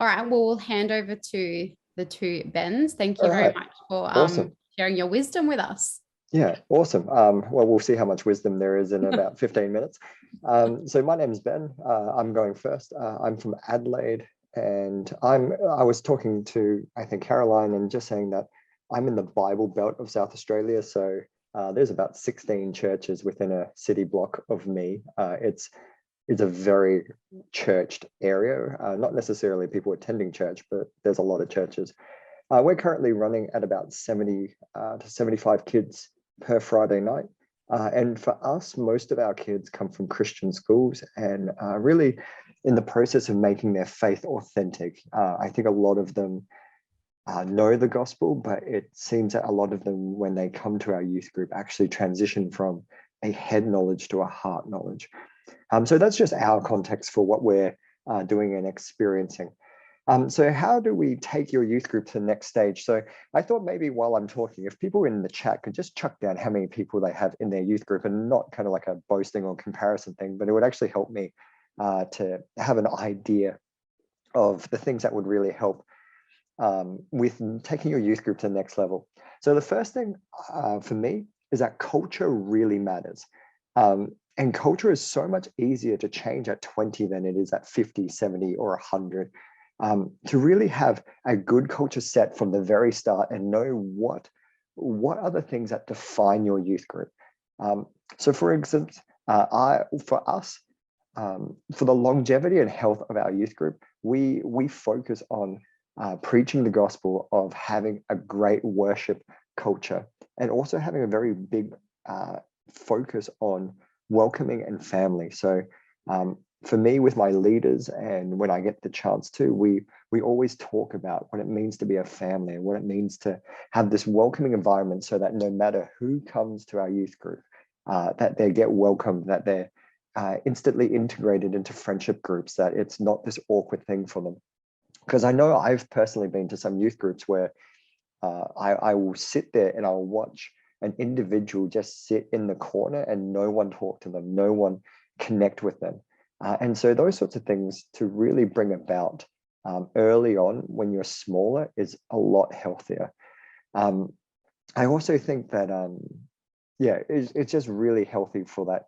All right, well, we'll hand over to the two Bens. Thank you All very right, much for awesome. sharing your wisdom with us. Yeah, awesome. Well, we'll see how much wisdom there is in about 15 minutes. So my name is Ben. I'm going first. I'm from Adelaide, and I was talking to, I think, Caroline, and just saying that I'm in the Bible Belt of South Australia. So there's about 16 churches within a city block of me. It's a very churched area, not necessarily people attending church, but there's a lot of churches. We're currently running at about 70 to 75 kids per Friday night. And for us, most of our kids come from Christian schools and really in the process of making their faith authentic. I think a lot of them know the gospel, but it seems that a lot of them, when they come to our youth group, actually transition from a head knowledge to a heart knowledge. So that's just our context for what we're doing and experiencing. So how do we take your youth group to the next stage? So I thought maybe while I'm talking, if people in the chat could just chuck down how many people they have in their youth group, and not kind of like a boasting or comparison thing, but it would actually help me to have an idea of the things that would really help with taking your youth group to the next level. So the first thing for me is that culture really matters. And culture is so much easier to change at 20 than it is at 50, 70, or 100. To really have a good culture set from the very start and know what are the things that define your youth group. So for instance, for us, for the longevity and health of our youth group, we focus on preaching the gospel of having a great worship culture, and also having a very big focus on welcoming and family. So for me, with my leaders, and when I get the chance to, we always talk about what it means to be a family and what it means to have this welcoming environment, so that no matter who comes to our youth group, that they get welcomed, that they're instantly integrated into friendship groups, that it's not this awkward thing for them. Because I know I've personally been to some youth groups where I will sit there and I'll watch an individual just sit in the corner and no one talk to them, no one connect with them. And so those sorts of things to really bring about early on when you're smaller is a lot healthier. I also think that, yeah, it's just really healthy for that.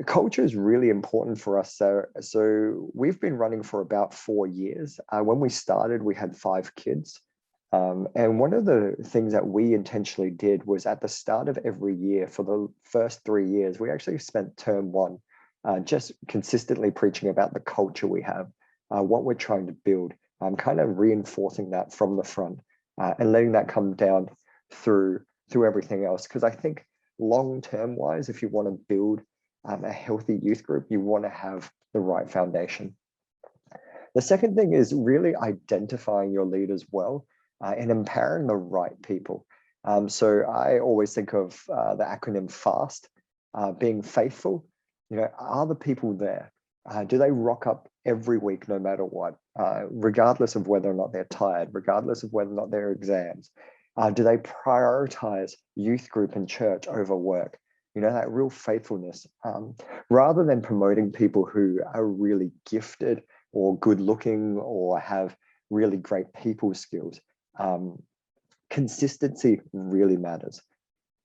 Culture is really important for us. So we've been running for about 4 years. When we started, we had 5 kids. And one of the things that we intentionally did was at the start of every year for the first 3 years, we actually spent term 1 just consistently preaching about the culture we have, what we're trying to build, kind of reinforcing that from the front and letting that come down through everything else. Because I think long-term wise, if you want to build a healthy youth group, you want to have the right foundation. The second thing is really identifying your leaders well and empowering the right people. So I always think of the acronym FAST, being faithful. You know, are the people there? Do they rock up every week, no matter what, regardless of whether or not they're tired, regardless of whether or not they're exams? Do they prioritize youth group and church over work? You know, that real faithfulness, rather than promoting people who are really gifted or good looking or have really great people skills. Consistency really matters.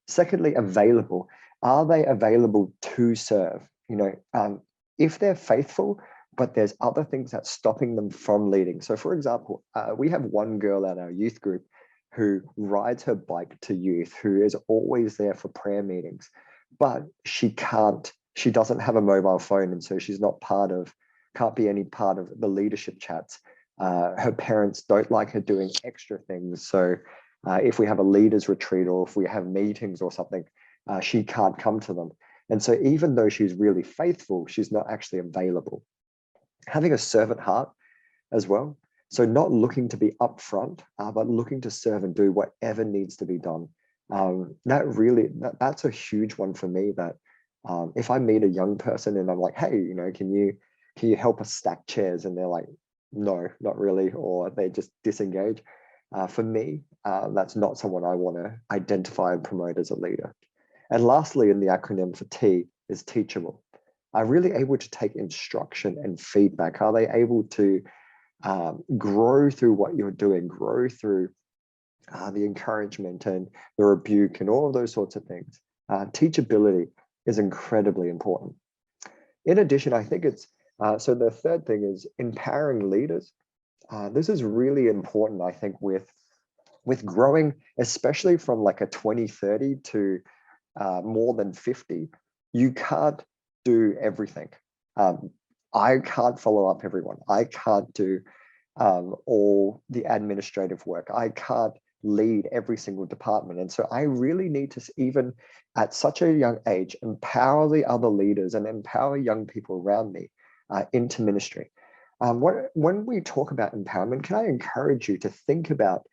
Secondly, available. Are they available to serve? You know, if they're faithful, but there's other things that's stopping them from leading. So for example, we have one girl at our youth group who rides her bike to youth, who is always there for prayer meetings, but she doesn't have a mobile phone. And so she's can't be any part of the leadership chats. Her parents don't like her doing extra things. So if we have a leaders retreat or if we have meetings or something, she can't come to them. And so even though she's really faithful, she's not actually available. Having a servant heart as well. So not looking to be upfront, but looking to serve and do whatever needs to be done. That's a huge one for me, that if I meet a young person and I'm like, hey, you know, can you help us stack chairs? And they're like, no, not really, or they just disengage. For me, that's not someone I want to identify and promote as a leader. And lastly, in the acronym for T is teachable. Are really able to take instruction and feedback? Are they able to grow through what you're doing, grow through the encouragement and the rebuke and all of those sorts of things. Teachability is incredibly important. In addition, I think it's, so the third thing is empowering leaders. This is really important, I think, with growing, especially from like a 20-30 to more than 50. You can't do everything. I can't follow up everyone. I can't do all the administrative work. I can't lead every single department. And so I really need to, even at such a young age, empower the other leaders and empower young people around me into ministry. When we talk about empowerment, can I encourage you to think about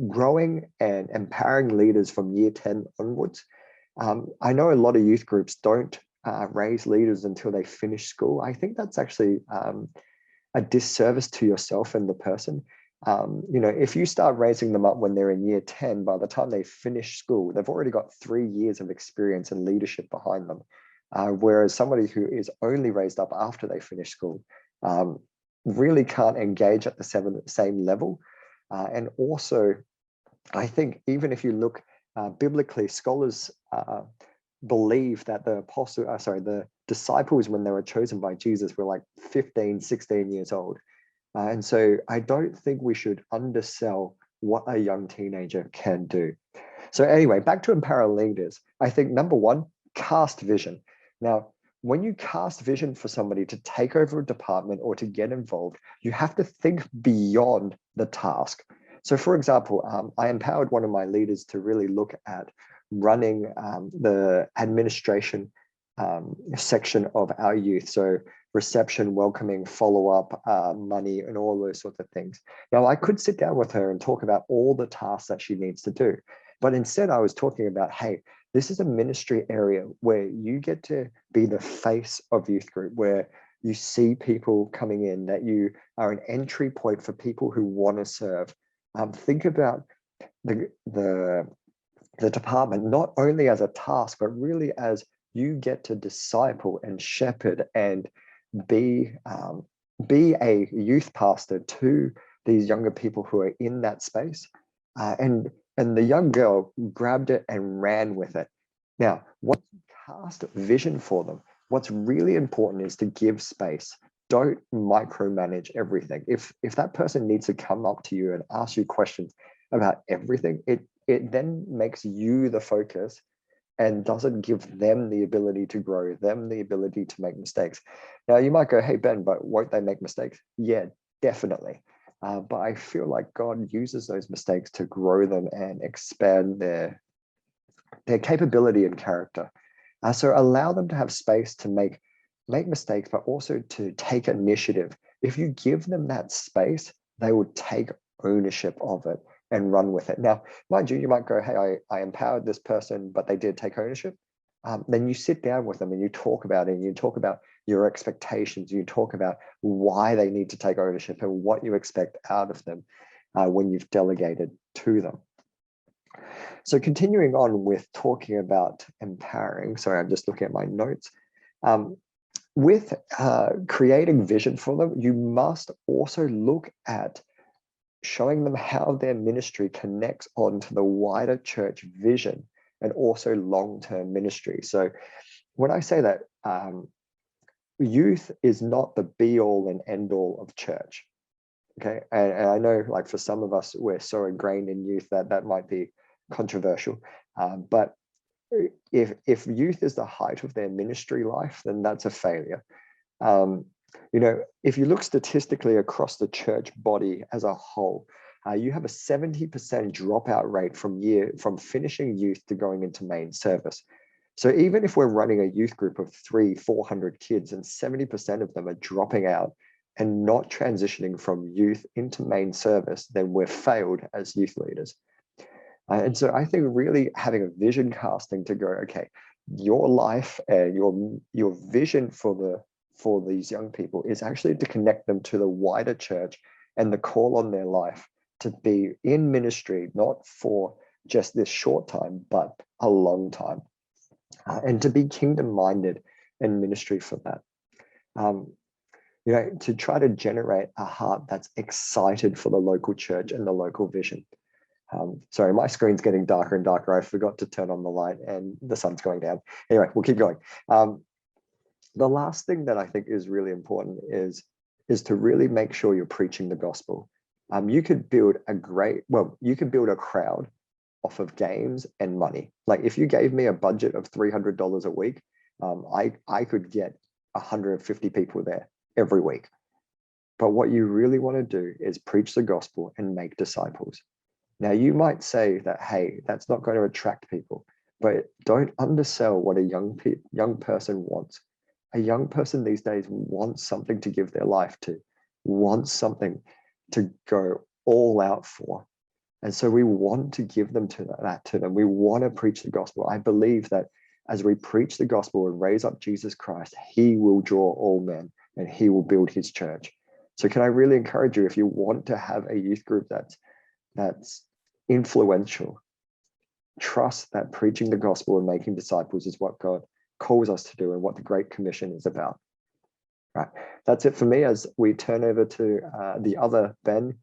growing and empowering leaders from year 10 onwards? I know a lot of youth groups don't raise leaders until they finish school. I think that's actually a disservice to yourself and the person. If you start raising them up when they're in year 10, by the time they finish school, they've already got 3 years of experience and leadership behind them. Whereas somebody who is only raised up after they finish school really can't engage at the same level. And also, I think even if you look biblically, scholars believe that the disciples, when they were chosen by Jesus, were like 15, 16 years old. And so I don't think we should undersell what a young teenager can do. So anyway, back to empower leaders. I think number one, cast vision. Now, when you cast vision for somebody to take over a department or to get involved, you have to think beyond the task. So for example, I empowered one of my leaders to really look at running the administration section of our youth. So reception, welcoming, follow-up, money, and all those sorts of things. Now, I could sit down with her and talk about all the tasks that she needs to do. But instead, I was talking about, hey, this is a ministry area where you get to be the face of youth group, where you see people coming in, that you are an entry point for people who want to serve. Think about the department not only as a task, but really as you get to disciple and shepherd and be a youth pastor to these younger people who are in that space. And the young girl grabbed it and ran with it. Now, once you cast vision for them, what's really important is to give space. Don't micromanage everything. If that person needs to come up to you and ask you questions about everything, it then makes you the focus and doesn't give them the ability to grow, them the ability to make mistakes. Now, you might go, hey, Ben, but won't they make mistakes? Yeah, definitely. But I feel like God uses those mistakes to grow them and expand their capability and character. So allow them to have space to make mistakes, but also to take initiative. If you give them that space, they will take ownership of it and run with it. Now, mind you, you might go, hey, I empowered this person, but they did take ownership. Then you sit down with them and you talk about it. And you talk about your expectations. You talk about why they need to take ownership and what you expect out of them when you've delegated to them. So continuing on with talking about empowering, sorry, I'm just looking at my notes. With creating vision for them, you must also look at showing them how their ministry connects onto the wider church vision and also long-term ministry. So when I say that, youth is not the be-all and end-all of church, okay? And I know, like, for some of us, we're so ingrained in youth that might be controversial, but if youth is the height of their ministry life, then that's a failure. If you look statistically across the church body as a whole, you have a 70% dropout rate from finishing youth to going into main service. So even if we're running a youth group of 300-400 kids and 70% of them are dropping out and not transitioning from youth into main service, then we're failed as youth leaders. And so I think really having a vision casting to go, okay, your life and your vision for these young people is actually to connect them to the wider church and the call on their life to be in ministry, not for just this short time, but a long time, and to be kingdom minded in ministry for that. to try to generate a heart that's excited for the local church and the local vision. Sorry, my screen's getting darker and darker. I forgot to turn on the light and the sun's going down. Anyway, we'll keep going. The last thing that I think is really important is to really make sure you're preaching the gospel. You could build a crowd off of games and money. Like if you gave me a budget of $300 a week, I could get 150 people there every week. But what you really want to do is preach the gospel and make disciples. Now, you might say that, hey, that's not going to attract people, but don't undersell what a young person wants. A young person these days wants something to give their life to, wants something to go all out for. And so we want to give them that to them. We want to preach the gospel. I believe that as we preach the gospel and raise up Jesus Christ, he will draw all men and he will build his church. So can I really encourage you, if you want to have a youth group that's influential, trust that preaching the gospel and making disciples is what God calls us to do and what the Great Commission is about. Right. That's it for me as we turn over to the other Ben,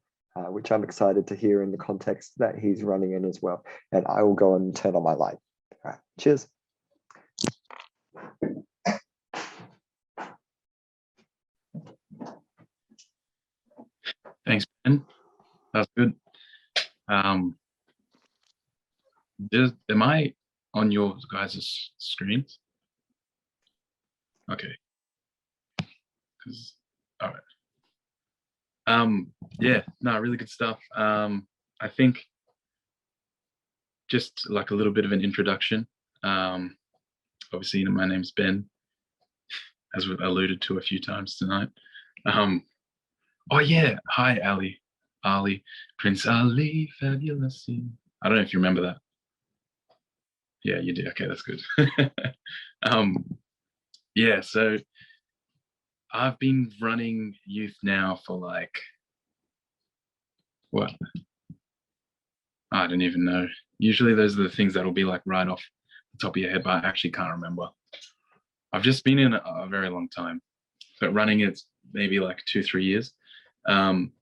which I'm excited to hear in the context that he's running in as well. And I will go and turn on my light. All right. Cheers. Thanks, Ben. That's good. Am I on your guys' screens? Okay. All right. Yeah, no, really good stuff. I think just like a little bit of an introduction. Obviously, my name's Ben, as we've alluded to a few times tonight. Oh yeah, hi Ali, Prince Ali, fabulous. I don't know if you remember that. Yeah, you do. Okay, that's good. Yeah, so I've been running youth now for like, what? I don't even know. Usually those are the things that'll be like right off the top of your head, but I actually can't remember. I've just been in a very long time, but running it's maybe like 2-3 years. And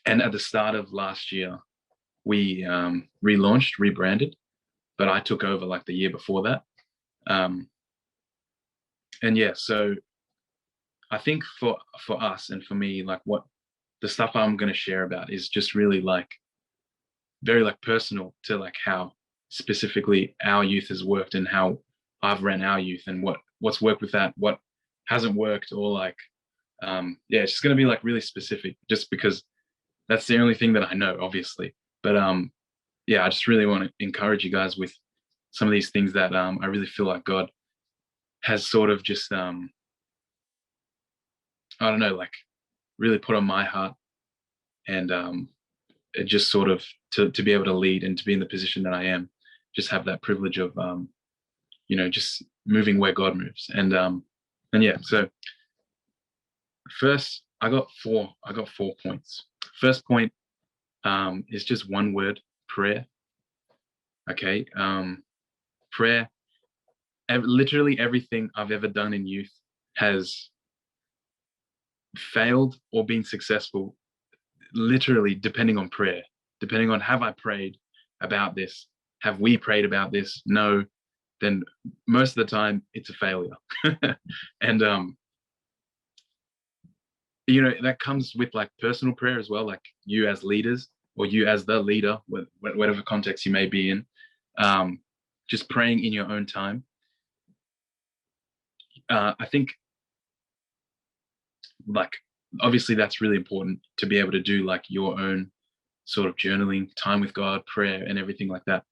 at the start of last year, we relaunched, rebranded, but I took over like the year before that. And yeah, so I think for us and for me, like what the stuff I'm going to share about is just really like very like personal to like how specifically our youth has worked and how I've ran our youth and what's worked with that, what hasn't worked, or like yeah, it's just going to be like really specific just because that's the only thing that I know, obviously. But yeah, I just really want to encourage you guys with some of these things that I really feel like God has sort of just I don't know, like really put on my heart, and it just sort of to be able to lead and to be in the position that I am, just have that privilege of just moving where God moves. And yeah, so first I got 4 points. First point is just one word: prayer. Okay. Prayer. Literally everything I've ever done in youth has failed or been successful, literally depending on prayer, depending on have I prayed about this, have we prayed about this? No, then most of the time it's a failure. And that comes with like personal prayer as well, like you as leaders or you as the leader, whatever context you may be in, just praying in your own time. I think like obviously that's really important to be able to do like your own sort of journaling, time with God, prayer and everything like that.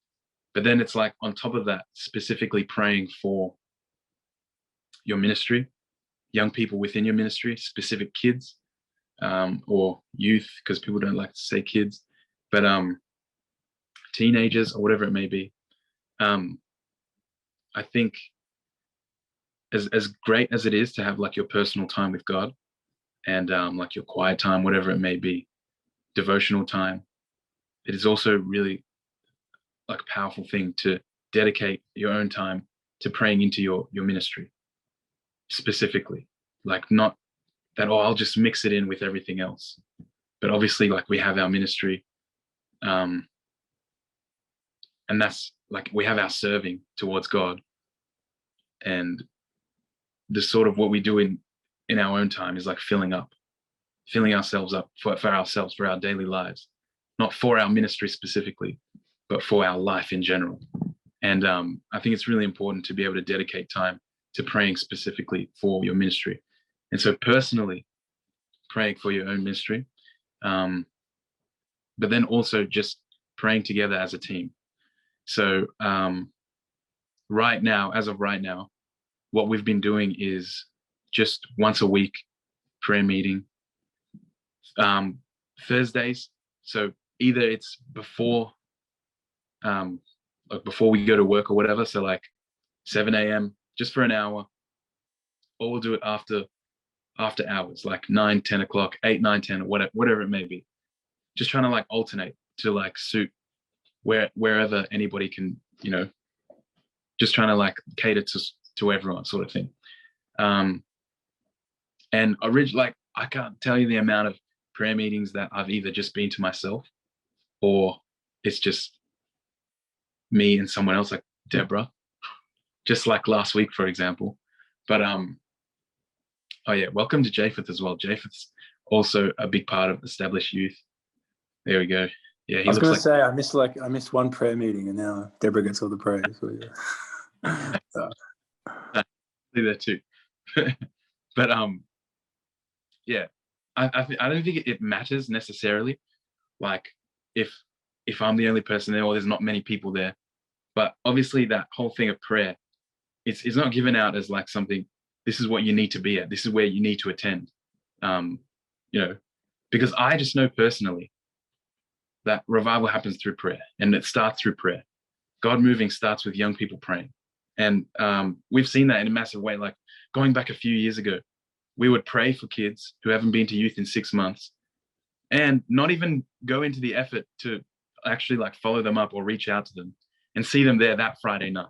But then it's like on top of that, specifically praying for your ministry, young people within your ministry, specific kids, or youth, because people don't like to say kids, but teenagers or whatever it may be. I think as great as it is to have like your personal time with God and like your quiet time, whatever it may be, devotional time, it is also really like a powerful thing to dedicate your own time to praying into your ministry specifically, like not that, oh, I'll just mix it in with everything else. But obviously, like, we have our ministry, and that's like, we have our serving towards God, and the sort of what we do in our own time is like filling ourselves up for ourselves, for our daily lives, not for our ministry specifically, but for our life in general. And I think it's really important to be able to dedicate time to praying specifically for your ministry. And so personally, praying for your own ministry, but then also just praying together as a team. So right now, as of right now, what we've been doing is just once a week prayer meeting, Thursdays. So either it's before we go to work or whatever, so like 7 a.m. just for an hour, or we'll do it after hours, like 9, 10 o'clock, 8, 9, 10, or whatever it may be. Just trying to like alternate to like suit wherever anybody can, just trying to like cater to everyone, sort of thing. And like, I can't tell you the amount of prayer meetings that I've either just been to myself, or it's just me and someone else, like Deborah, just like last week, for example. But oh yeah, welcome to Japheth as well. Japheth's also a big part of Established Youth. There we go. Yeah, I was going to say I missed one prayer meeting, and now Deborah gets all the praise. So. There too. But yeah, I don't think it matters necessarily, like if I'm the only person there or there's not many people there. But obviously that whole thing of prayer, it's not given out as like something, this is what you need to be at, this is where you need to attend. Because I just know personally that revival happens through prayer, and it starts through prayer. God moving starts with young people praying. And we've seen that in a massive way. Like going back a few years ago, we would pray for kids who haven't been to youth in 6 months and not even go into the effort to actually like follow them up or reach out to them and see them there that Friday night.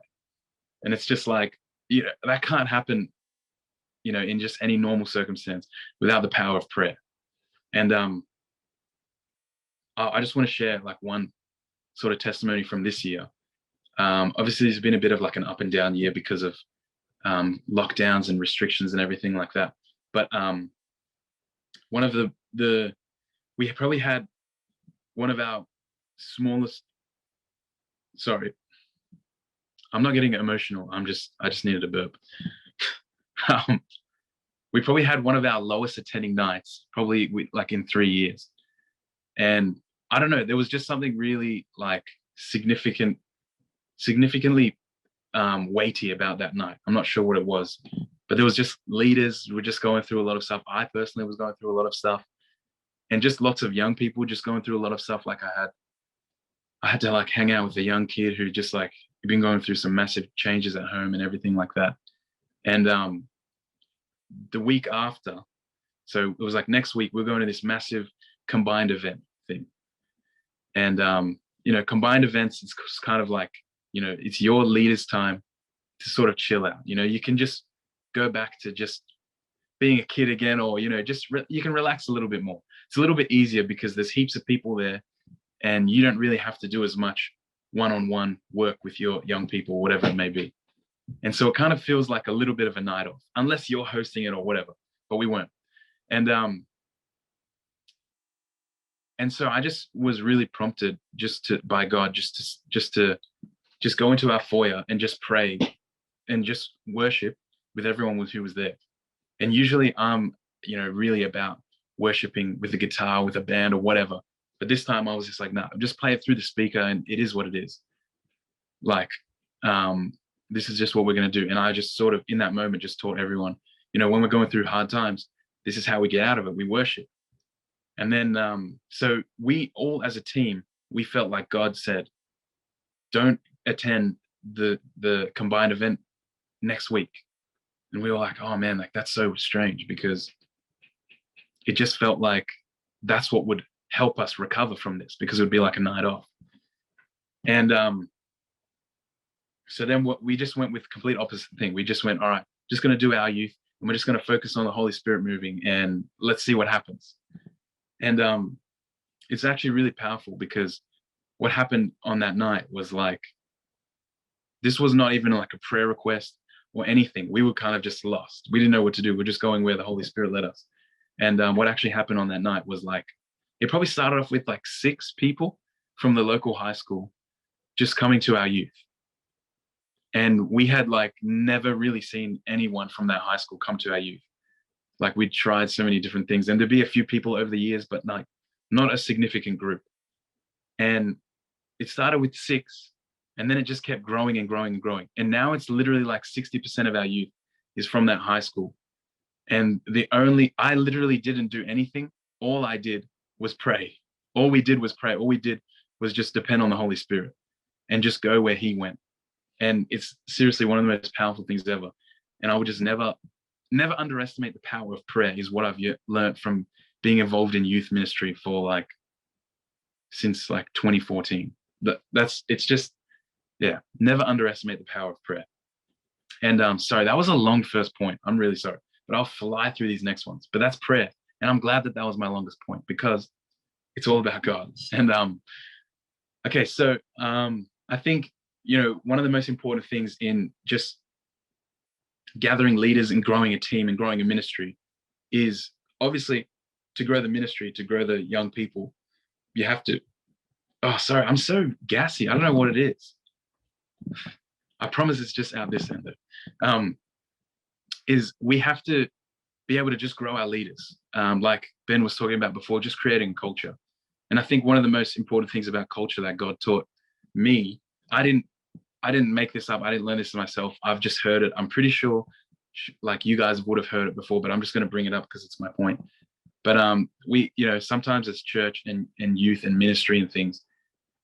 And it's just like, that can't happen, in just any normal circumstance without the power of prayer. And I just want to share like one sort of testimony from this year. Obviously, there's been a bit of like an up and down year because of lockdowns and restrictions and everything like that. But one of we probably had one of our smallest, sorry, I'm not getting emotional. I just needed a burp. We probably had one of our lowest attending nights, probably like in 3 years. And I don't know, there was just something really like significantly weighty about that night. I'm not sure what it was, but there was just leaders were just going through a lot of stuff. I personally was going through a lot of stuff, and just lots of young people just going through a lot of stuff. Like I had to like hang out with a young kid who just like been going through some massive changes at home and everything like that. And the week after, so it was like next week, we're going to this massive combined event thing. And combined events, it's kind of like, it's your leader's time to sort of chill out. You can just go back to just being a kid again, or, you can relax a little bit more. It's a little bit easier because there's heaps of people there and you don't really have to do as much one-on-one work with your young people, whatever it may be. And so it kind of feels like a little bit of a night off, unless you're hosting it or whatever, but we weren't. And so I just was really prompted by God just to go into our foyer and just pray and just worship with everyone who was there. And usually I'm, really about worshiping with a guitar, with a band or whatever. But this time I was just like, nah, just play it through the speaker and it is what it is. Like, this is just what we're going to do. And I just sort of in that moment just taught everyone, when we're going through hard times, this is how we get out of it. We worship. And then, so we all as a team, we felt like God said, don't attend the combined event next week. And we were like, oh man, like that's so strange, because it just felt like that's what would help us recover from this, because it would be like a night off. And so then we just went with complete opposite thing. We just went, all right, just going to do our youth. and we're just going to focus on the Holy Spirit moving, and let's see what happens. And it's actually really powerful, because what happened on that night was like, this was not even like a prayer request or anything. We were kind of just lost. We didn't know what to do. We're just going where the Holy Spirit led us. And what actually happened on that night was like, it probably started off with like 6 people from the local high school just coming to our youth. And we had like never really seen anyone from that high school come to our youth. Like, we'd tried so many different things, and there'd be a few people over the years, but like not a significant group. And it started with 6, and then it just kept growing and growing and growing. And now it's literally like 60% of our youth is from that high school. And I literally didn't do anything. All I did was pray. All we did was pray. All we did was just depend on the Holy Spirit and just go where he went. And it's seriously one of the most powerful things ever. And I would just never underestimate the power of prayer, is what I've learned from being involved in youth ministry for like, since like 2014. Never underestimate the power of prayer. And sorry, that was a long first point. I'm really sorry, but I'll fly through these next ones. But that's prayer. And I'm glad that was my longest point, because it's all about God. And okay, so I think, one of the most important things in just gathering leaders and growing a team and growing a ministry is obviously to grow the ministry, to grow the young people, you have to, oh, sorry, I'm so gassy. I don't know what it is. I promise it's just out this end though. Is we have to be able to just grow our leaders. Like Ben was talking about before, just creating culture. And I think one of the most important things about culture that God taught me, I didn't make this up. I didn't learn this myself. I've just heard it. I'm pretty sure like you guys would have heard it before, but I'm just going to bring it up because it's my point. But we, sometimes as church and youth and ministry and things,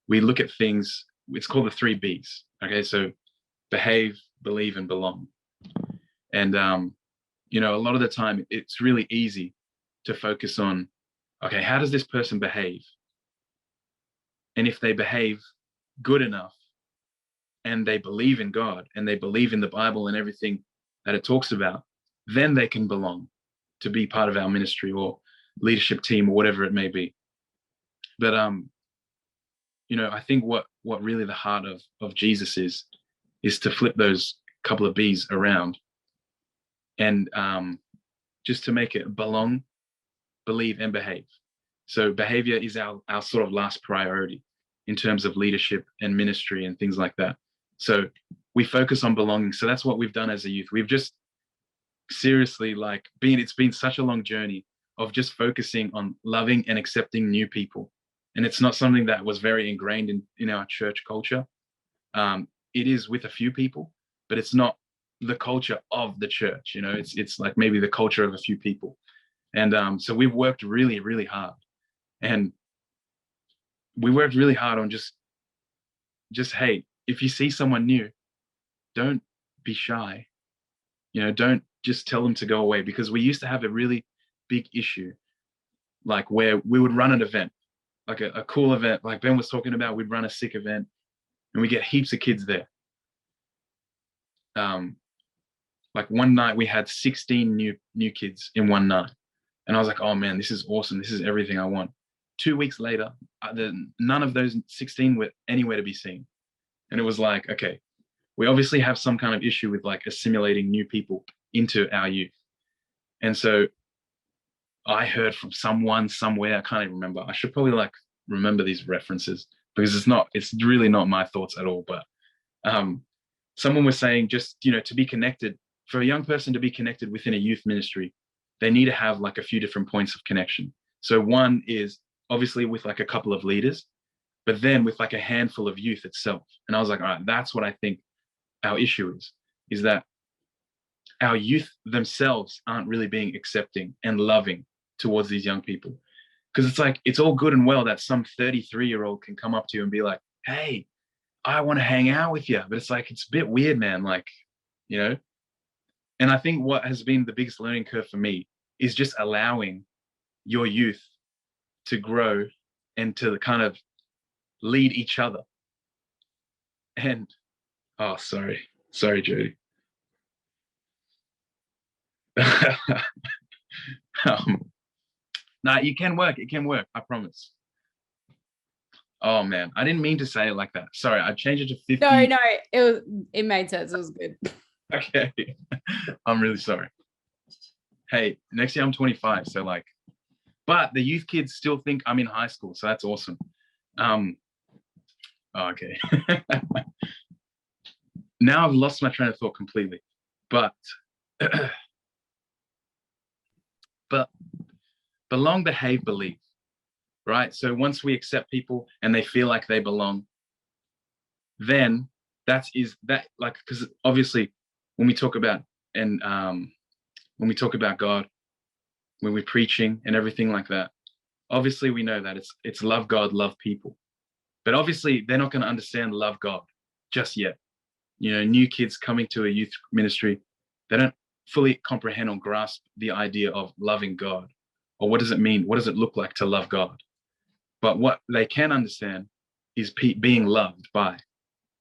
we look at things, it's called the 3 Bs. Okay. So behave, believe, and belong. And, a lot of the time it's really easy to focus on, okay, how does this person behave? And if they behave good enough and they believe in God and they believe in the Bible and everything that it talks about, then they can belong to be part of our ministry or leadership team or whatever it may be. But, I think what really the heart of Jesus is to flip those couple of B's around and just to make it belong, believe, and behave. So behavior is our sort of last priority in terms of leadership and ministry and things like that. So we focus on belonging. So that's what we've done as a youth. We've just seriously it's been such a long journey of just focusing on loving and accepting new people. And it's not something that was very ingrained in our church culture. It is with a few people, but it's not the culture of the church. It's like maybe the culture of a few people. And so we've worked really, really hard. And we worked really hard on just, hey, if you see someone new, don't be shy. Don't just tell them to go away, because we used to have a really big issue, like where we would run an event, like a cool event, like Ben was talking about. We'd run a sick event and we get heaps of kids there. Like one night we had 16 new kids in one night. And I was like, oh man, this is awesome. This is everything I want. 2 weeks later, none of those 16 were anywhere to be seen. And it was like, okay, we obviously have some kind of issue with like assimilating new people into our youth. And so I heard from someone somewhere, I can't even remember. I should probably like remember these references, because it's really not my thoughts at all. But someone was saying just, to be connected, for a young person to be connected within a youth ministry, they need to have like a few different points of connection. So one is obviously with like a couple of leaders, but then with like a handful of youth itself. And I was like, all right, that's what I think our issue is that our youth themselves aren't really being accepting and loving towards these young people. Because it's like, it's all good and well that some 33-year-old can come up to you and be like, hey, I want to hang out with you. But it's like, it's a bit weird, man. Like, and I think what has been the biggest learning curve for me is just allowing your youth to grow and to kind of lead each other. And, oh, sorry, Jody. Nah, it can work. It can work. I promise. Oh man, I didn't mean to say it like that. Sorry, I changed it to 50. No, it made sense. It was good. Okay. I'm really sorry. Hey, next year I'm 25, so like, but the youth kids still think I'm in high school, so that's awesome. Okay. Now I've lost my train of thought completely, but but belong, behave, believe, right? So once we accept people and they feel like they belong, then that like, because obviously when we talk about when we talk about God, when we're preaching and everything like that, obviously we know that it's love God, love people. But obviously they're not going to understand love God just yet. You know, new kids coming to a youth ministry, they don't fully comprehend or grasp the idea of loving God, or what does it mean? What does it look like to love God? But what they can understand is being loved by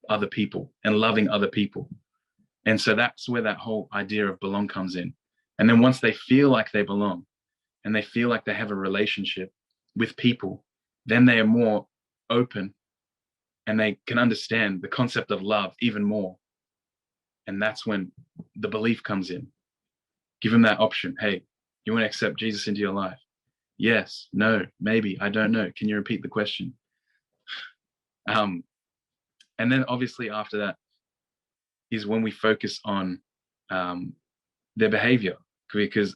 other people and loving other people. And so that's where that whole idea of belong comes in. And then once they feel like they belong and they feel like they have a relationship with people, then they are more open and they can understand the concept of love even more. And that's when the belief comes in. Give them that option. Hey, you want to accept Jesus into your life? Yes, no, maybe, I don't know. Can you repeat the question? And then obviously after that is when we focus on their behavior, because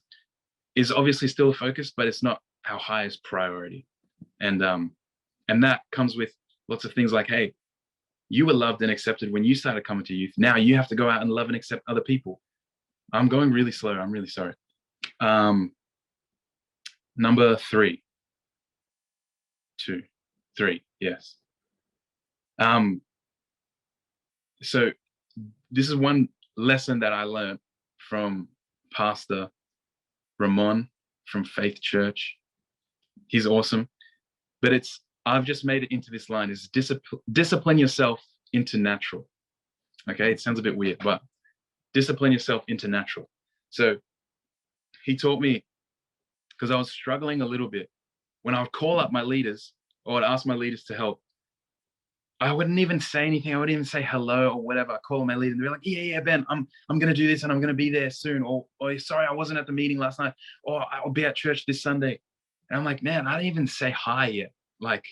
it's obviously still a focus, but it's not our highest priority. And that comes with lots of things like, hey, you were loved and accepted when you started coming to youth. Now you have to go out and love and accept other people. I'm going really slow. I'm really sorry. Number 3. 2, 3, yes. So this is one lesson that I learned from Pastor Ramon from Faith Church. He's awesome. But I've just made it into this line, is discipline yourself into natural. Okay, it sounds a bit weird, but discipline yourself into natural. So he taught me, because I was struggling a little bit, when I would call up my leaders or I'd ask my leaders to help, I wouldn't even say anything. I wouldn't even say hello or whatever. I call my leader and they're like, yeah, Ben, I'm going to do this and I'm going to be there soon. Or sorry, I wasn't at the meeting last night. Or I'll be at church this Sunday. And I'm like, man, I didn't even say hi yet. Like,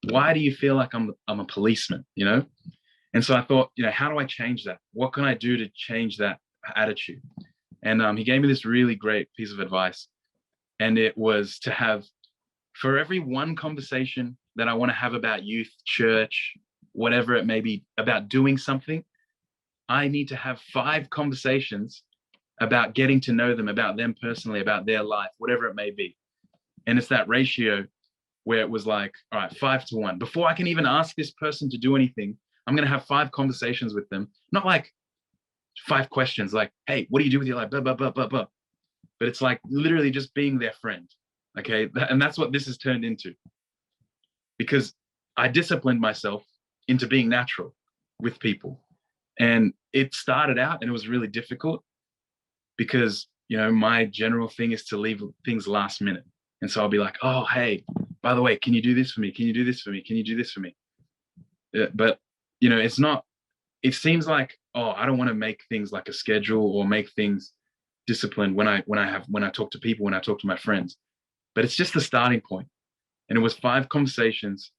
why do you feel like I'm a policeman, you know? And so I thought, you know, how do I change that? What can I do to change that attitude? And he gave me this really great piece of advice. And it was to have, for every one conversation that I want to have about youth, church, whatever it may be, about doing something, I need to have 5 conversations about getting to know them, about them personally, about their life, whatever it may be. And it's that ratio where it was like, all right, 5 to 1. Before I can even ask this person to do anything, I'm going to have 5 conversations with them. Not like 5 questions like, hey, what do you do with your life? Blah, blah, blah, blah, blah. But it's like literally just being their friend. Okay. And that's what this has turned into. Because I disciplined myself into being natural with people. And it started out and it was really difficult because, you know, my general thing is to leave things last minute. And so I'll be like, oh, hey, by the way, can you do this for me? Can you do this for me? Can you do this for me? But, you know, it's not, it seems like, oh, I don't want to make things like a schedule or make things disciplined when I talk to people, when I talk to my friends. But it's just the starting point. And it was 5 conversations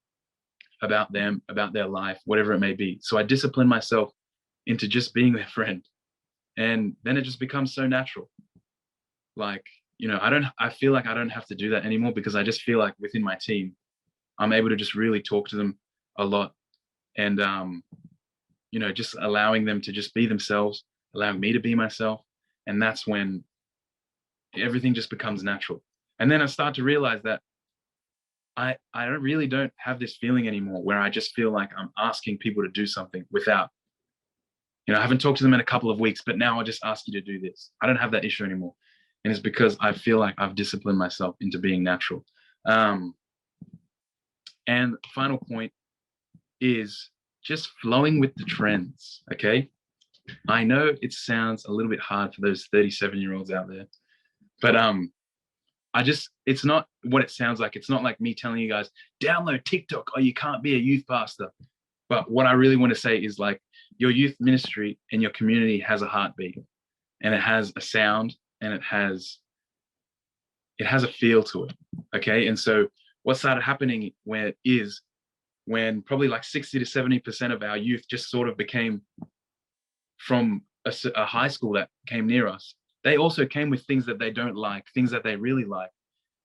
about them, about their life, whatever it may be. So I disciplined myself into just being their friend. And then it just becomes so natural. Like, you know, I feel like I don't have to do that anymore because I just feel like within my team, I'm able to just really talk to them a lot. And, you know, just allowing them to just be themselves, allowing me to be myself. And that's when everything just becomes natural. And then I start to realize that I really don't have this feeling anymore where I just feel like I'm asking people to do something without, you know, I haven't talked to them in a couple of weeks, but now I'll just ask you to do this. I don't have that issue anymore. And it's because I feel like I've disciplined myself into being natural. And the final point is just flowing with the trends, okay? I know it sounds a little bit hard for those 37-year-olds out there, but it's not what it sounds like. It's not like me telling you guys, download TikTok or you can't be a youth pastor. But what I really want to say is like your youth ministry and your community has a heartbeat, and it has a sound, and it has a feel to it. Okay. And so what started happening when probably like 60 to 70% of our youth just sort of became from a high school that came near us. They also came with things that they don't like, things that they really like.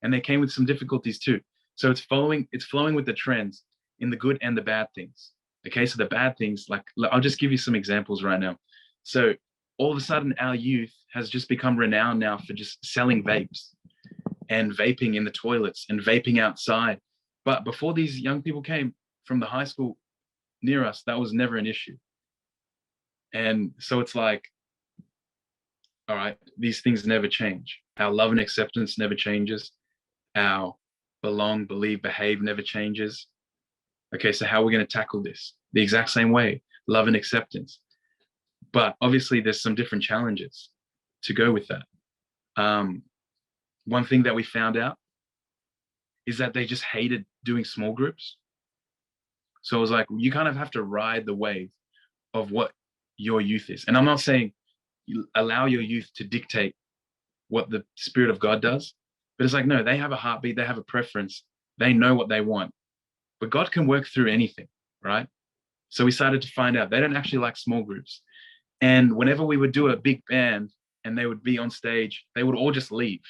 And they came with some difficulties too. So it's flowing with the trends in the good and the bad things. Okay, so the bad things, like I'll just give you some examples right now. So all of a sudden our youth has just become renowned now for just selling vapes and vaping in the toilets and vaping outside. But before these young people came from the high school near us, that was never an issue. And so it's like, all right, these things never change. Our love and acceptance never changes. Our belong, believe, behave never changes. Okay, so how are we going to tackle this? The exact same way, love and acceptance. But obviously there's some different challenges to go with that. One thing that we found out is that they just hated doing small groups. So it was like, you kind of have to ride the wave of what your youth is. And I'm not saying you allow your youth to dictate what the Spirit of God does, but it's like, no, they have a heartbeat, they have a preference, they know what they want. But God can work through anything, right? So we started to find out they don't actually like small groups. And whenever we would do a big band and they would be on stage, they would all just leave.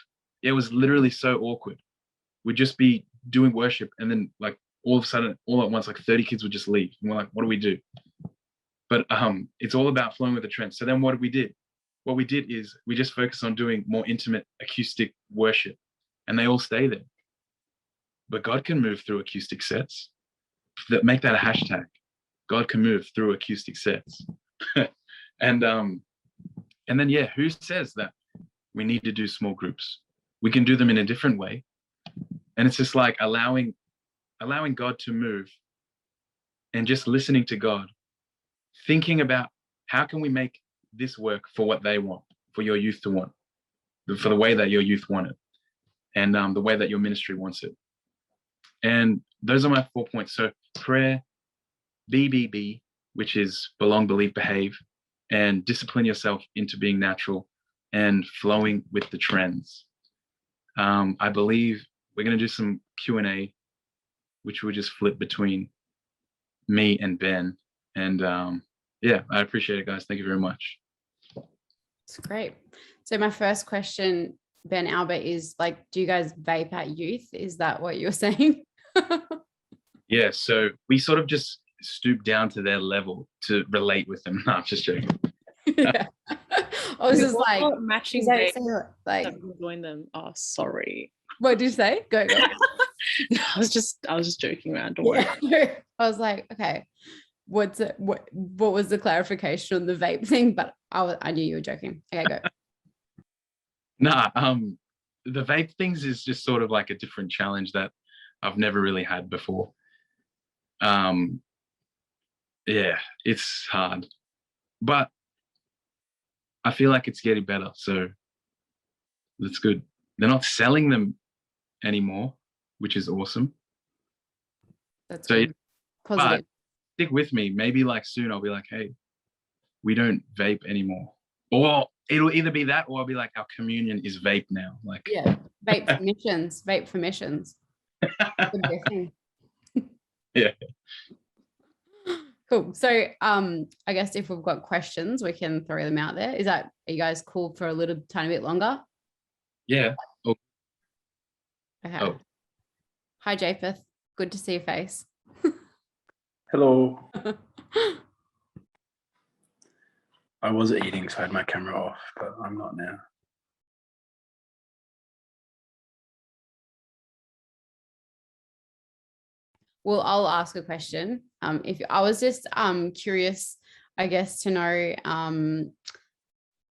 It was literally so awkward. We'd just be doing worship, and then like all of a sudden, all at once, like 30 kids would just leave. And we're like, what do we do? But it's all about flowing with the trend. So then what we did is we just focused on doing more intimate acoustic worship, and they all stay there. But God can move through acoustic sets. Make that a hashtag. God can move through acoustic sets. And then, yeah, who says that we need to do small groups? We can do them in a different way. And it's just like allowing God to move and just listening to God, thinking about how can we make this work for what they want, for your youth to want, for the way that your youth want it, and the way that your ministry wants it. And those are my 4 points. So prayer, BBB, which is belong, believe, behave, and discipline yourself into being natural and flowing with the trends. I believe we're going to do some Q&A, which we'll just flip between me and Ben. And yeah, I appreciate it, guys. Thank you very much. It's great. So my first question, Ben Albert, is like, do you guys vape at youth? Is that what you're saying? Yeah, so we sort of just stoop down to their level to relate with them. No, I'm just joking. Yeah. I was just like, matching is that vapes like, that will join them. Oh, sorry. what did you say? Go. No, I was just joking around. Don't worry. Yeah. I was like, okay, what was the clarification on the vape thing? But I knew you were joking. Okay, go. Nah, the vape things is just sort of like a different challenge that I've never really had before. Yeah, it's hard, but I feel like it's getting better, so that's good. They're not selling them anymore, which is awesome. That's so good. Positive. But stick with me. Maybe like soon I'll be like, hey, we don't vape anymore. Or it'll either be that, or I'll be like, our communion is vape now. Like, Yeah, vape for missions. Vape for missions. Yeah. Cool. So I guess if we've got questions, we can throw them out there. Are you guys cool for a little tiny bit longer? Yeah. Okay. Oh. Hi, Japheth. Good to see your face. Hello. I was eating, so I had my camera off, but I'm not now. Well, I'll ask a question. If I was just curious, I guess, to know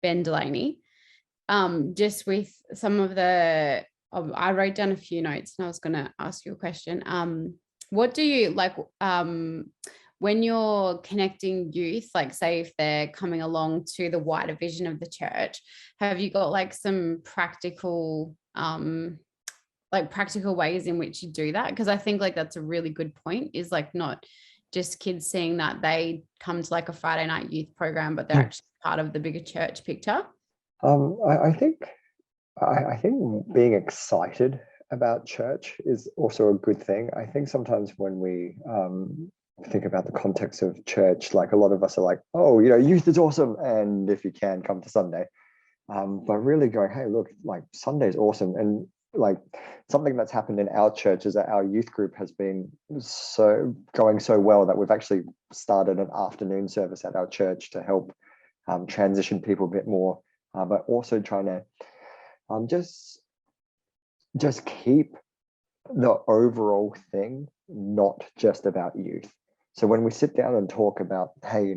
Ben Delaney, just with some of the, I wrote down a few notes and I was going to ask you a question. What do you like? when you're connecting youth, like say if they're coming along to the wider vision of the church, have you got like some practical ways in which you do that? Because I think like that's a really good point, is like not just kids seeing that they come to like a Friday night youth program, but they're actually part of the bigger church picture. I think being excited about church is also a good thing. I think sometimes when we think about the context of church, like a lot of us are like, oh, youth is awesome, and if you can, come to Sunday. But really going, hey, look, like Sunday is awesome. And like something that's happened in our church is that our youth group has been going so well that we've actually started an afternoon service at our church to help transition people a bit more, but also trying to just keep the overall thing not just about youth. So when we sit down and talk about, hey,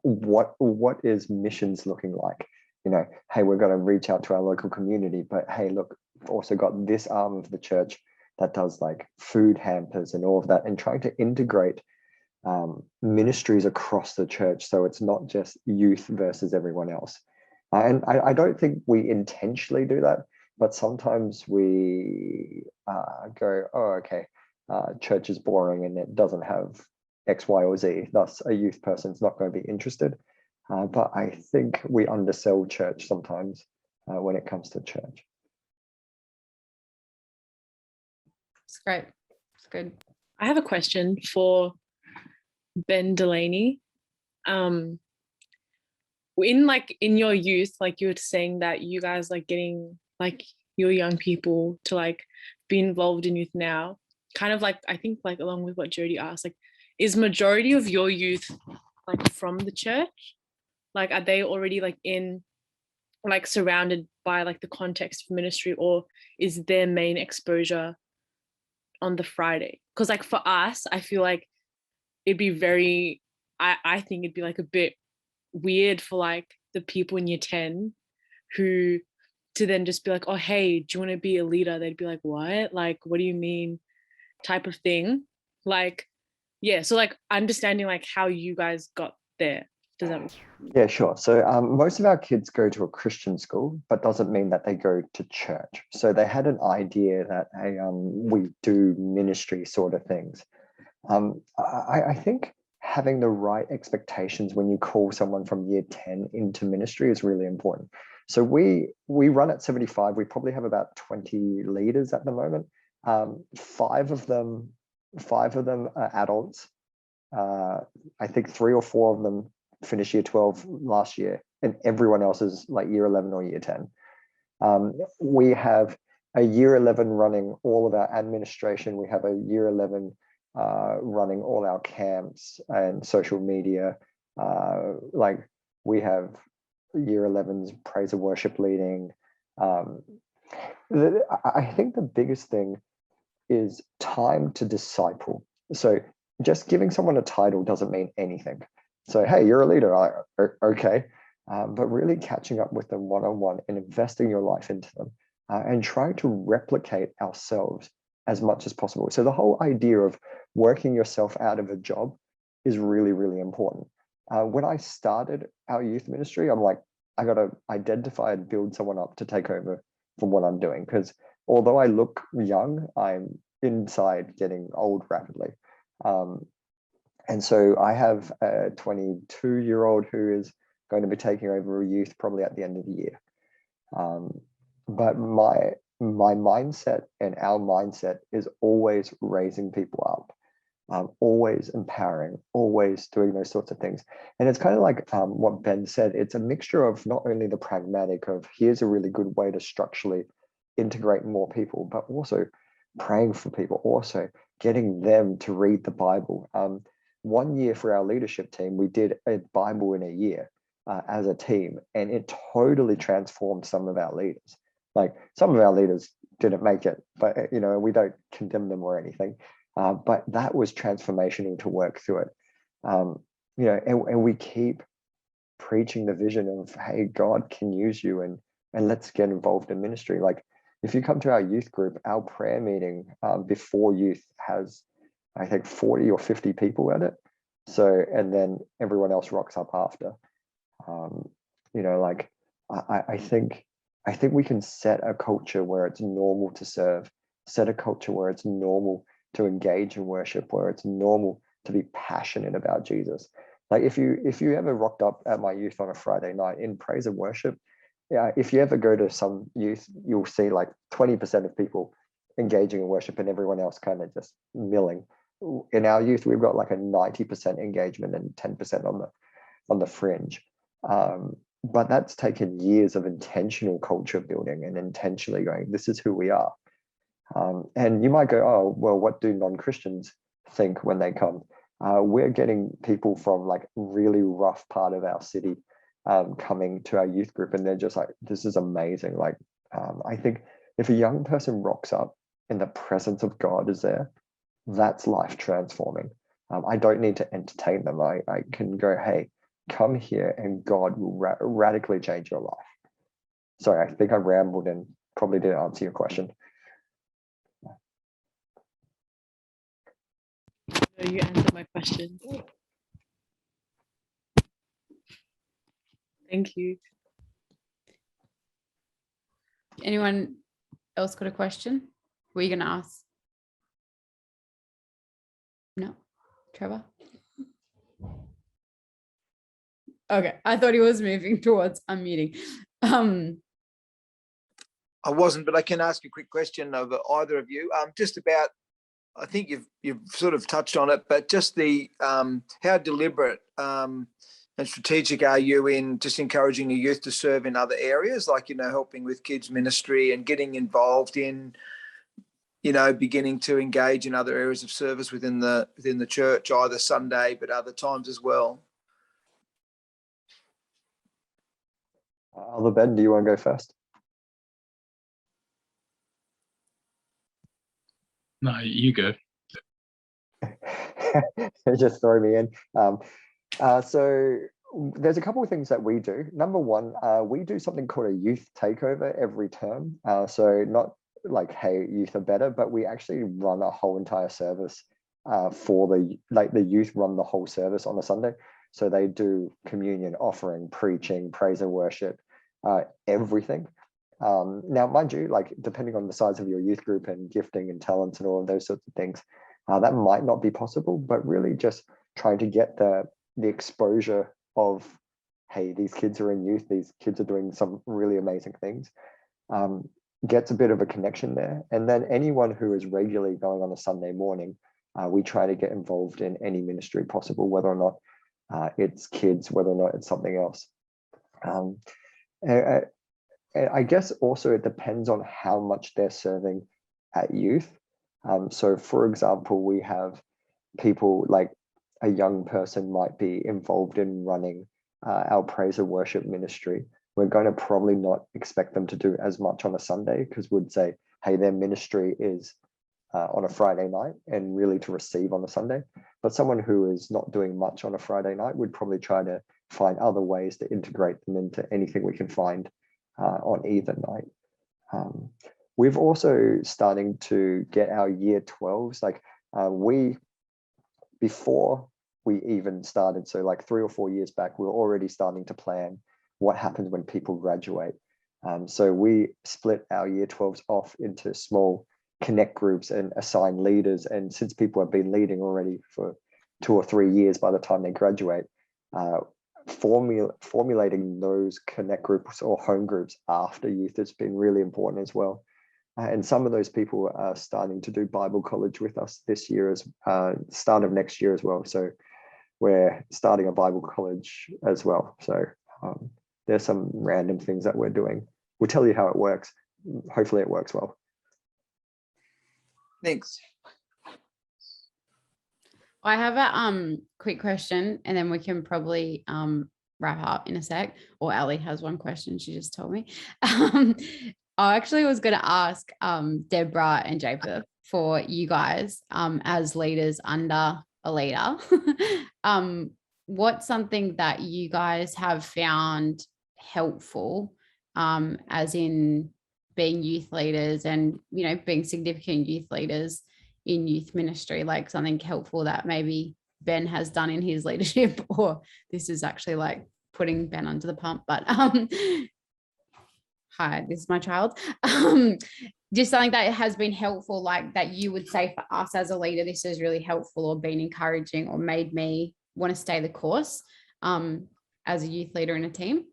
what is missions looking like? Hey, we're going to reach out to our local community, but hey, look, we've also got this arm of the church that does like food hampers and all of that, and trying to integrate ministries across the church, so it's not just youth versus everyone else. And I don't think we intentionally do that, but sometimes we go, oh, okay, church is boring and it doesn't have X, Y, or Z. Thus, a youth person's not going to be interested. But I think we undersell church sometimes when it comes to church. It's great. It's good. I have a question for Ben Delaney. In your youth, like you were saying that you guys like getting like your young people to like be involved in youth now, kind of like, I think like along with what Jody asked, like is majority of your youth like from the church? Like are they already like in like surrounded by like the context of ministry, or is their main exposure on the Friday? Because like for us, I feel like it'd be very, I think it'd be like a bit weird for like the people in year 10 who to then just be like, oh, hey, do you want to be a leader? They'd be like, what? Like, what do you mean? Type of thing. Like, yeah. So like understanding like how you guys got there. Does that make sense? Yeah, sure. So most of our kids go to a Christian school, but doesn't mean that they go to church. So they had an idea that, hey, we do ministry sort of things. I think having the right expectations when you call someone from year 10 into ministry is really important. So we run at 75. We probably have about 20 leaders at the moment. 5 of them are adults. I think 3 or 4 of them finished year 12 last year, and everyone else is like year 11 or year 10. We have a year 11 running all of our administration. We have a year 11 running all our camps and social media. Like we have year 11's praise and worship leading. I think the biggest thing is time to disciple. So just giving someone a title doesn't mean anything. So, hey, you're a leader. Okay. But really catching up with them one-on-one and investing your life into them and trying to replicate ourselves as much as possible. So the whole idea of working yourself out of a job is really, really important. When I started our youth ministry, I'm like, I got to identify and build someone up to take over from what I'm doing. Because although I look young, I'm inside getting old rapidly. And so I have a 22-year-old who is going to be taking over a youth probably at the end of the year. But my mindset and our mindset is always raising people up, always empowering, always doing those sorts of things. And it's kind of like what Ben said, it's a mixture of not only the pragmatic of here's a really good way to structurally integrate more people, but also praying for people, also getting them to read the Bible. 1 year for our leadership team, we did a Bible in a year as a team, and it totally transformed some of our leaders. Like some of our leaders didn't make it, but we don't condemn them or anything. But that was transformational to work through it. And we keep preaching the vision of, hey, God can use you, and let's get involved in ministry. Like if you come to our youth group, our prayer meeting before youth has I think 40 or 50 people at it. So, and then everyone else rocks up after. You know, like I think we can set a culture where it's normal to serve, set a culture where it's normal to engage in worship, where it's normal to be passionate about Jesus. Like if you ever rocked up at my youth on a Friday night in praise and worship, yeah, if you ever go to some youth, you'll see like 20% of people engaging in worship and everyone else kind of just milling. In our youth, we've got like a 90% engagement and 10% on the fringe. But that's taken years of intentional culture building and intentionally going, this is who we are. And you might go, oh, well, what do non-Christians think when they come? We're getting people from like really rough part of our city coming to our youth group, and they're just like, this is amazing. Like, I think if a young person rocks up and the presence of God is there, that's life transforming. I don't need to entertain them. I can go, hey, come here and God will radically change your life. Sorry, I think I rambled and probably didn't answer your question. No, you answered my question. Thank you. Anyone else got a question? Were you going to ask? No, Trevor? Okay, I thought he was moving towards unmuting. I wasn't, but I can ask a quick question of either of you. Just about, I think you've sort of touched on it, but just the how deliberate and strategic are you in just encouraging your youth to serve in other areas, like, you know, helping with kids ministry and getting involved in, you know, beginning to engage in other areas of service within the church, either Sunday but other times as well? Other Ben, do you want to go first? No, you go. Just throw me in. So there's a couple of things that we do. Number one, we do something called a youth takeover every term. So not like, hey, youth are better, but we actually run a whole entire service for the youth run the whole service on a Sunday. So they do communion, offering, preaching, praise and worship, everything. Now, mind you, like depending on the size of your youth group and gifting and talents and all of those sorts of things, that might not be possible, but really just trying to get the exposure of, hey, these kids are in youth, these kids are doing some really amazing things, gets a bit of a connection there. And then anyone who is regularly going on a Sunday morning, we try to get involved in any ministry possible, whether or not it's kids, whether or not it's something else. I guess also it depends on how much they're serving at youth. So for example, we have people like a young person might be involved in running our praise and worship ministry. We're going to probably not expect them to do as much on a Sunday, because we'd say, hey, their ministry is on a Friday night and really to receive on a Sunday. But someone who is not doing much on a Friday night would probably try to find other ways to integrate them into anything we can find on either night. We've also starting to get our year 12s, like before we even started, so like 3 or 4 years back, we were already starting to plan what happens when people graduate. So we split our year 12s off into small connect groups and assign leaders. And since people have been leading already for 2 or 3 years by the time they graduate, formulating those connect groups or home groups after youth has been really important as well. And some of those people are starting to do Bible college with us this year, as start of next year as well. So we're starting a Bible college as well. So there's some random things that we're doing. We'll tell you how it works. Hopefully it works well. Thanks. I have a quick question, and then we can probably wrap up in a sec. Or Ali has one question, she just told me. I actually was going to ask Deborah and Jacob, for you guys as leaders under a leader, what's something that you guys have found helpful as in being youth leaders and, you know, being significant youth leaders in youth ministry, like something helpful that maybe Ben has done in his leadership, or this is actually like putting Ben under the pump, but hi, this is my child. Just something that has been helpful, like that you would say for us as a leader, this is really helpful, or been encouraging, or made me want to stay the course as a youth leader in a team.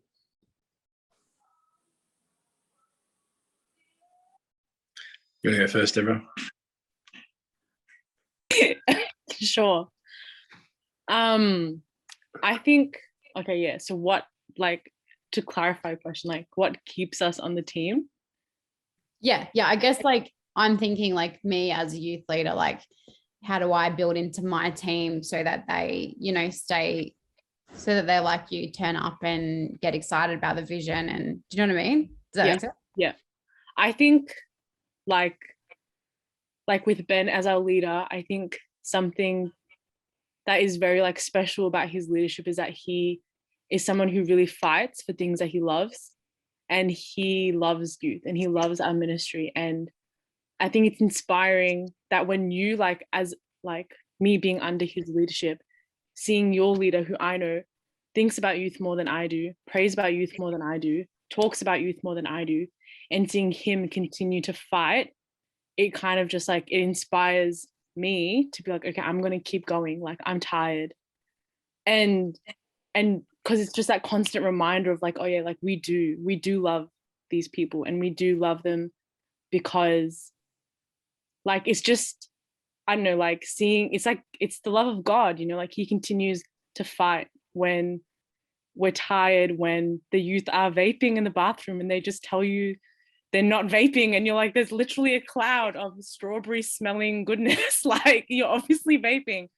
You want to go first, Deborah? Sure. I think, okay, yeah. So what, like, to clarify a question, like what keeps us on the team? Yeah. I guess like I'm thinking like me as a youth leader, like how do I build into my team so that they, you know, stay, so that they're like you, turn up and get excited about the vision, and do you know what I mean? Does that make sense? Yeah. I think like with Ben as our leader, I think something that is very like special about his leadership is that he is someone who really fights for things that he loves, and he loves youth and he loves our ministry. And I think it's inspiring that when you like, as like me being under his leadership, seeing your leader, who I know thinks about youth more than I do, prays about youth more than I do, talks about youth more than I do, and seeing him continue to fight, it kind of just like, it inspires me to be like, okay, I'm going to keep going. Like, I'm tired. And because it's just that constant reminder of like, oh yeah, like we do love these people, and we do love them because like, it's just, I don't know, like seeing, it's like, it's the love of God, you know, like he continues to fight when we're tired, when the youth are vaping in the bathroom and they just tell you they're not vaping, and you're like, there's literally a cloud of strawberry smelling goodness. Like, you're obviously vaping.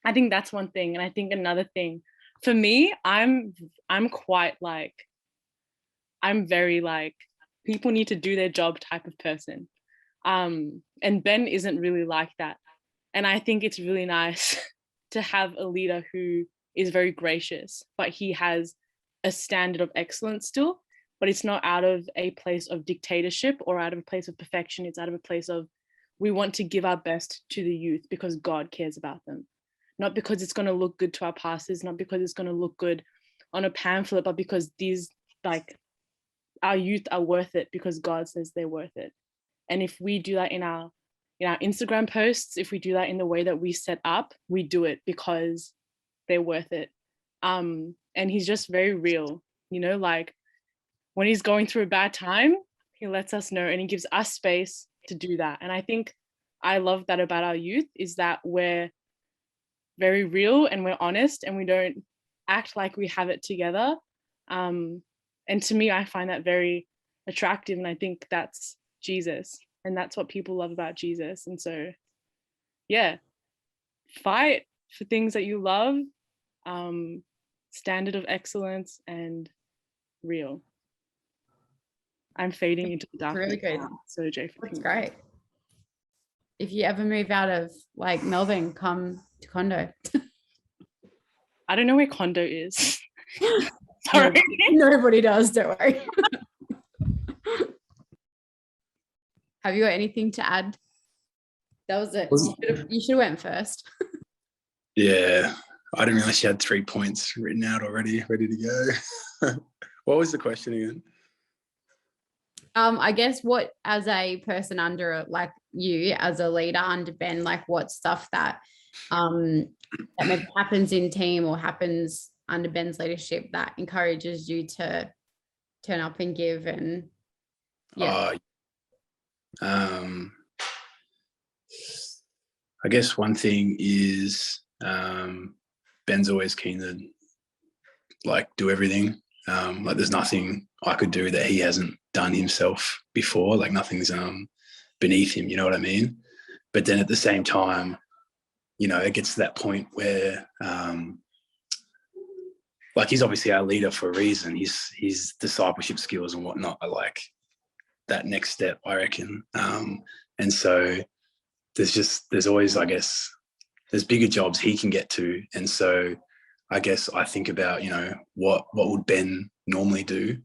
I think that's one thing. And I think another thing for me, I'm quite like, I'm very like, people need to do their job type of person. And Ben isn't really like that. And I think it's really nice to have a leader who is very gracious, but he has a standard of excellence still, but it's not out of a place of dictatorship or out of a place of perfection. It's out of a place of, we want to give our best to the youth because God cares about them. Not because it's going to look good to our pastors, not because it's going to look good on a pamphlet, but because these, like, our youth are worth it because God says they're worth it. And if we do that in our Instagram posts, if we do that in the way that we set up, we do it because they're worth it. And he's just very real, you know, like when he's going through a bad time, he lets us know and he gives us space to do that. And I think I love that about our youth, is that we're very real and we're honest and we don't act like we have it together. And to me, I find that very attractive. And I think that's Jesus. And that's what people love about Jesus. And so, yeah, fight for things that you love, standard of excellence, and real. I'm fading into the darkness. Really good. So Jay, That's great. If you ever move out of like Melbourne, come to Condo. I don't know where Condo is. Sorry. Nobody does, don't worry. Have you got anything to add? That was it. You should have went first. Yeah, I didn't realize she had 3 points written out already, ready to go. What was the question again? I guess what, as a person under like you, as a leader under Ben, like what stuff that that maybe happens in team or happens under Ben's leadership that encourages you to turn up and give, and I guess one thing is Ben's always keen to like do everything. Like there's nothing I could do that he hasn't done himself before. Like nothing's beneath him, you know what I mean? But then at the same time, you know, it gets to that point where like he's obviously our leader for a reason. His discipleship skills and whatnot are like that next step, I reckon. And so there's always, I guess, there's bigger jobs he can get to. And so I guess I think about, you know, what would Ben normally do?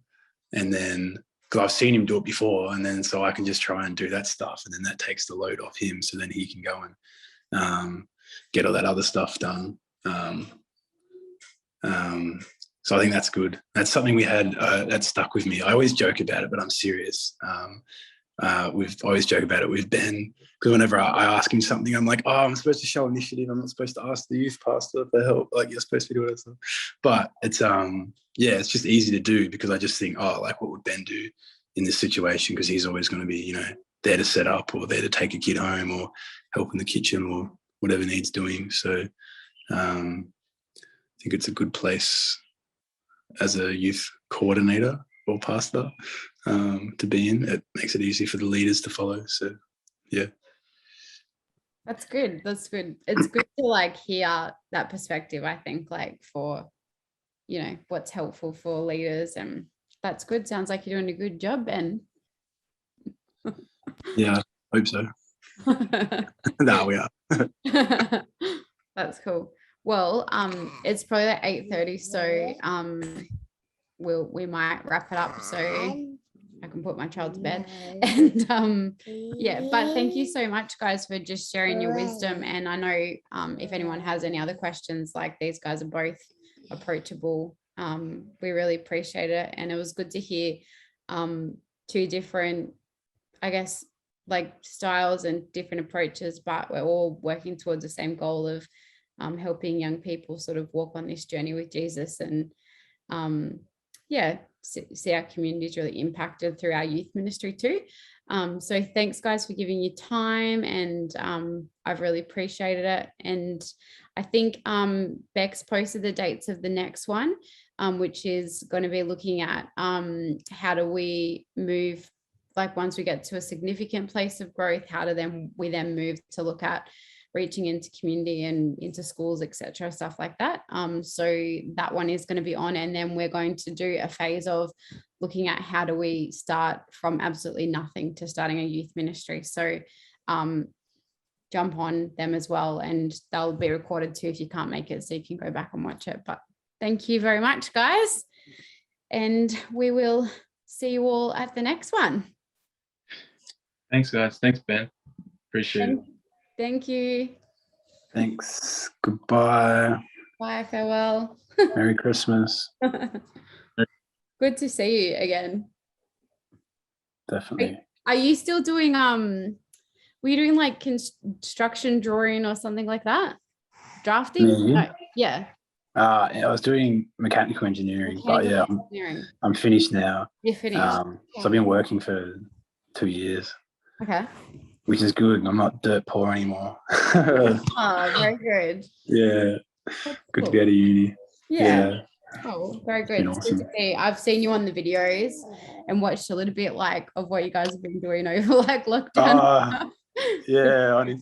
And then because I've seen him do it before, and then so I can just try and do that stuff, and then that takes the load off him, so then he can go and get all that other stuff done. So I think that's good. That's something we had that stuck with me. I always joke about it, but I'm serious. We've always joked about it with Ben, because whenever I ask him something, I'm like, oh, I'm supposed to show initiative. I'm not supposed to ask the youth pastor for help. Like, you're supposed to be doing it. But it's it's just easy to do, because I just think, oh, like, what would Ben do in this situation? Because he's always going to be, you know, there to set up, or there to take a kid home, or help in the kitchen, or whatever needs doing. So I think it's a good place as a youth coordinator or pastor to be in. It makes it easy for the leaders to follow. So yeah. That's good. That's good. It's good to like hear that perspective, I think, like for, you know, what's helpful for leaders, and that's good. Sounds like you're doing a good job, Ben. Yeah, I hope so. No, we are. That's cool. Well, it's probably like 8:30, so we might wrap it up so I can put my child to bed. And yeah, but thank you so much, guys, for just sharing your wisdom. And I know if anyone has any other questions, like, these guys are both approachable. We really appreciate it, and it was good to hear two different, I guess, like, styles and different approaches, but we're all working towards the same goal of helping young people sort of walk on this journey with Jesus, and see our communities really impacted through our youth ministry too. So thanks, guys, for giving your time, and I've really appreciated it. And I think Bex posted the dates of the next one, which is going to be looking at how do we move, like, once we get to a significant place of growth, how do we then move to look at reaching into community and into schools, etc., stuff like that. So that one is going to be on, and then we're going to do a phase of looking at how do we start from absolutely nothing to starting a youth ministry. So jump on them as well, and they'll be recorded too if you can't make it, so you can go back and watch it. But thank you very much, guys, and we will see you all at the next one. Thanks, guys. Thanks, Ben. Appreciate it. Thank you. Thanks. Goodbye. Bye. Farewell. Merry Christmas. Good to see you again. Definitely. Are you still doing were you doing like construction drawing or something like that? Drafting? Me? No. Yeah. I was doing mechanical engineering, but yeah, I'm finished now. You're finished. So I've been working for 2 years. Okay. Which is good. I'm not dirt poor anymore. Oh, very good. Yeah. That's Good cool. to be out of uni. Yeah. Oh, very good. Been It's good to see. I've seen you on the videos and watched a little bit like of what you guys have been doing over like lockdown. Yeah, I need